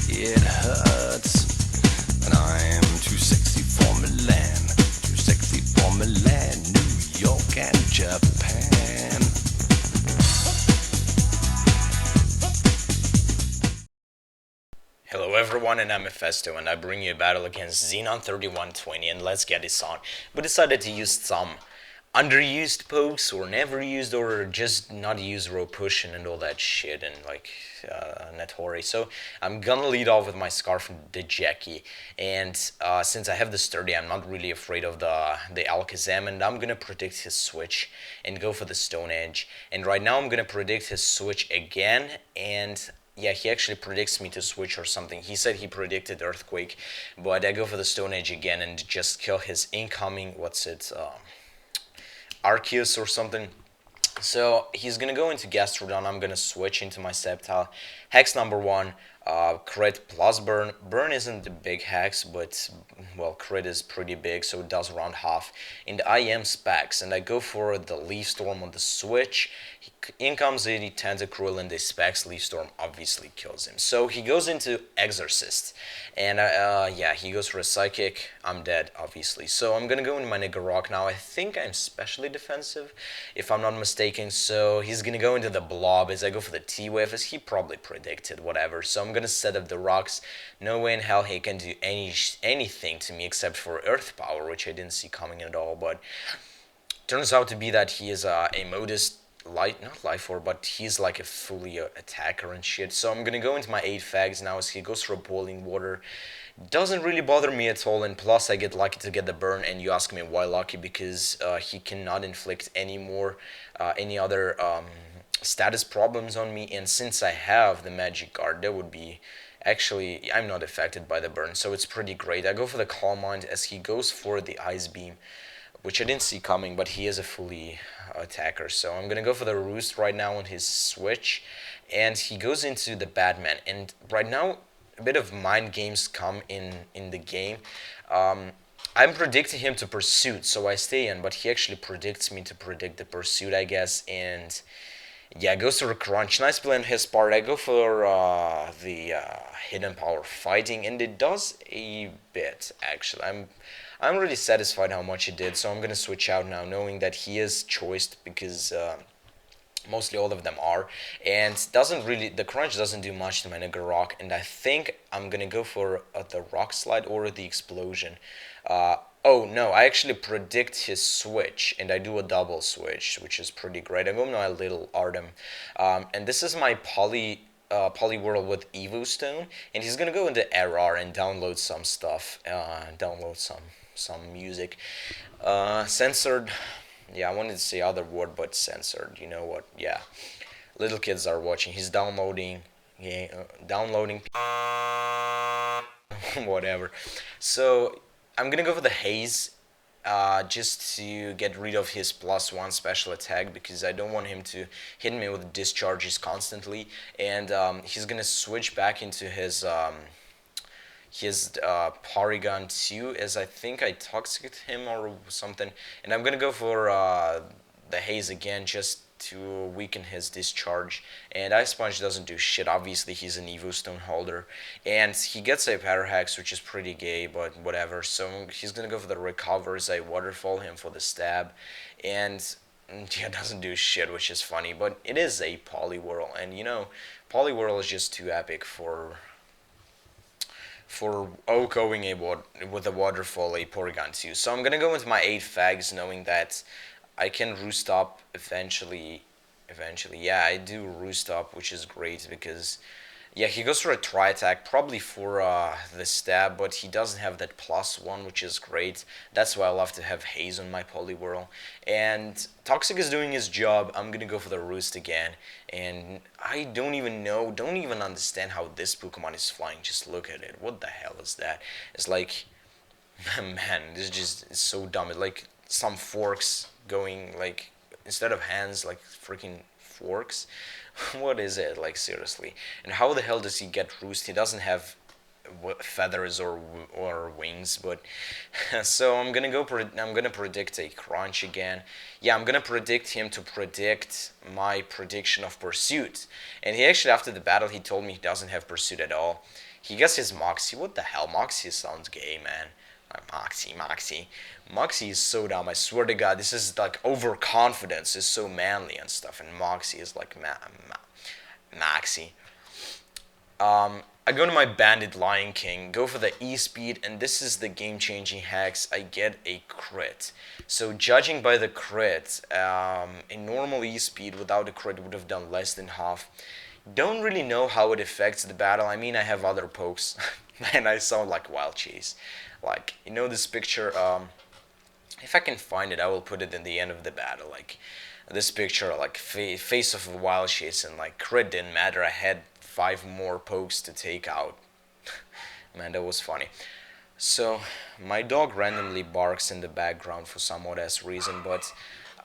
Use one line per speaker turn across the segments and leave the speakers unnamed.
It hurts, and I'm too sexy for Milan, too sexy for Milan, New York and Japan.
Hello everyone, and I'm Mefesto, and I bring you a battle against XENON3120, and let's get this on. We decided to use some underused pokes, or never used, or just not use row push and all that shit, and like Netori. So I'm gonna lead off with my Scarf and the Jackie, and since I have the Sturdy, I'm not really afraid of the Alakazam, and I'm gonna predict his switch and go for the Stone Edge. And right now I'm gonna predict his switch again, and yeah, he actually predicts me to switch or something. He said he predicted Earthquake, but I go for the Stone Age again and just kill his incoming, what's it, Arceus or something. So he's gonna go into Gastrodon. I'm gonna switch into my Sceptile. Hex number one, crit plus burn. Burn isn't the big hex, but well, crit is pretty big, so it does around half. And I am specs, and I go for the Leaf Storm on the switch. In comes 80 Tentacruel, and the specs Leaf Storm obviously kills him. So he goes into Exorcist, and yeah, he goes for a Psychic. I'm dead, obviously. So I'm gonna go into my Nigorock now. I think I'm specially defensive, if I'm not mistaken. So he's gonna go into the Blob as I go for the T-Wave, as he probably predicted, whatever. So I'm gonna set up the rocks. No way in hell he can do anything to me except for Earth Power, which I didn't see coming at all. But turns out to be that he is a modest not life form, but he's like a fully attacker and shit. So I'm gonna go into my 8 fags now as he goes for a boiling water. Doesn't really bother me at all, and plus I get lucky to get the burn. And you ask me why lucky? Because he cannot inflict any other status problems on me, and since I have the magic guard, that would be actually, I'm not affected by the burn, so it's pretty great. I go for the Calm Mind as he goes for the Ice Beam, which I didn't see coming, but he is a fully attacker. So I'm gonna go for the Roost right now on his switch, and he goes into the Batman. And right now, a bit of mind games come in the game. I'm predicting him to Pursuit, so I stay in, but he actually predicts me to predict the Pursuit, I guess, and yeah, goes for a Crunch. Nice play on his part. I go for the Hidden Power Fighting, and it does a bit, actually. I'm really satisfied how much it did, so I'm gonna switch out now, knowing that he is choiced, because mostly all of them are, and doesn't really, the crunch doesn't do much to my nigga rock, and I think I'm gonna go for the rock slide or the explosion. Oh no, I actually predict his switch, and I do a double switch, which is pretty great. I'm going to a little Artem, and this is my Polyworld with Evo Stone, and he's gonna go into Error and download some stuff, download some music, censored. Yeah, I wanted to say other word, but censored. You know what? Yeah, little kids are watching. He's downloading, yeah, downloading, whatever. So I'm gonna go for the Haze, just to get rid of his +1 special attack, because I don't want him to hit me with discharges constantly. And he's gonna switch back into his Porygon 2, as I think I toxiced him or something. And I'm gonna go for the Haze again, just to weaken his discharge. And Ice Punch doesn't do shit. Obviously, he's an Evo Stone holder. And he gets a Power Hex, which is pretty gay, but whatever. So he's gonna go for the Recovers. I Waterfall him for the Stab. And yeah, doesn't do shit, which is funny. But it is a Poliwhirl. And you know, Poliwhirl is just too epic for OHKOing with a Waterfall a Porygon 2. So I'm gonna go with my 8 fags, knowing that I can roost up eventually. Yeah, I do roost up, which is great, because yeah, he goes for a Tri Attack, probably for the Stab, but he doesn't have that +1, which is great. That's why I love to have Haze on my Poliwhirl. And Toxic is doing his job. I'm gonna go for the Roost again, and I don't even understand how this Pokemon is flying. Just look at it. What the hell is that? It's like, man, this is so dumb. It's like some forks going, like, instead of hands, like freaking forks. What is it, like, seriously? And how the hell does he get Roost? He doesn't have feathers or wings, but so I'm gonna predict a Crunch again. Yeah, I'm gonna predict him to predict my prediction of Pursuit. And he actually, after the battle, he told me he doesn't have Pursuit at all. He gets his Moxie. What the hell? Moxie sounds gay, man. Moxie. Moxie is so dumb. I swear to God, this is like overconfidence. Is so manly and stuff, and Moxie is like Maxie. I go to my Bandit Lion King, go for the E-Speed, and this is the game-changing hex. I get a crit. So judging by the crit, a normal E-Speed without a crit would have done less than half. Don't really know how it affects the battle. I mean, I have other pokes, and I sound like Wild Chase. Like, you know this picture, if I can find it, I will put it in the end of the battle. Like, this picture, like, face of a Wild Chase, and like, crit didn't matter. I had 5 more pokes to take out. Man, that was funny. So, my dog randomly barks in the background for some odd ass reason, but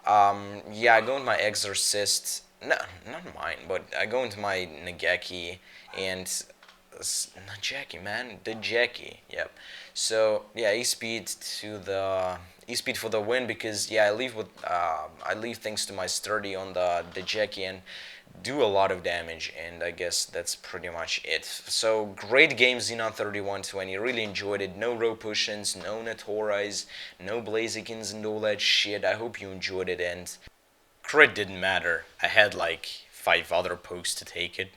yeah, I go into my Exorcist. No, not mine, but I go into my Nageki and not Jackie, man, the Jackie. Yep. So yeah, E-Speed for the win because yeah, I leave things to my sturdy on the Jackie and do a lot of damage, and I guess that's pretty much it. So great game, XENON3120. Really enjoyed it. No row push-ins, no Natorais, no Blazikins and all that shit. I hope you enjoyed it, and crit didn't matter. I had like 5 other pokes to take it.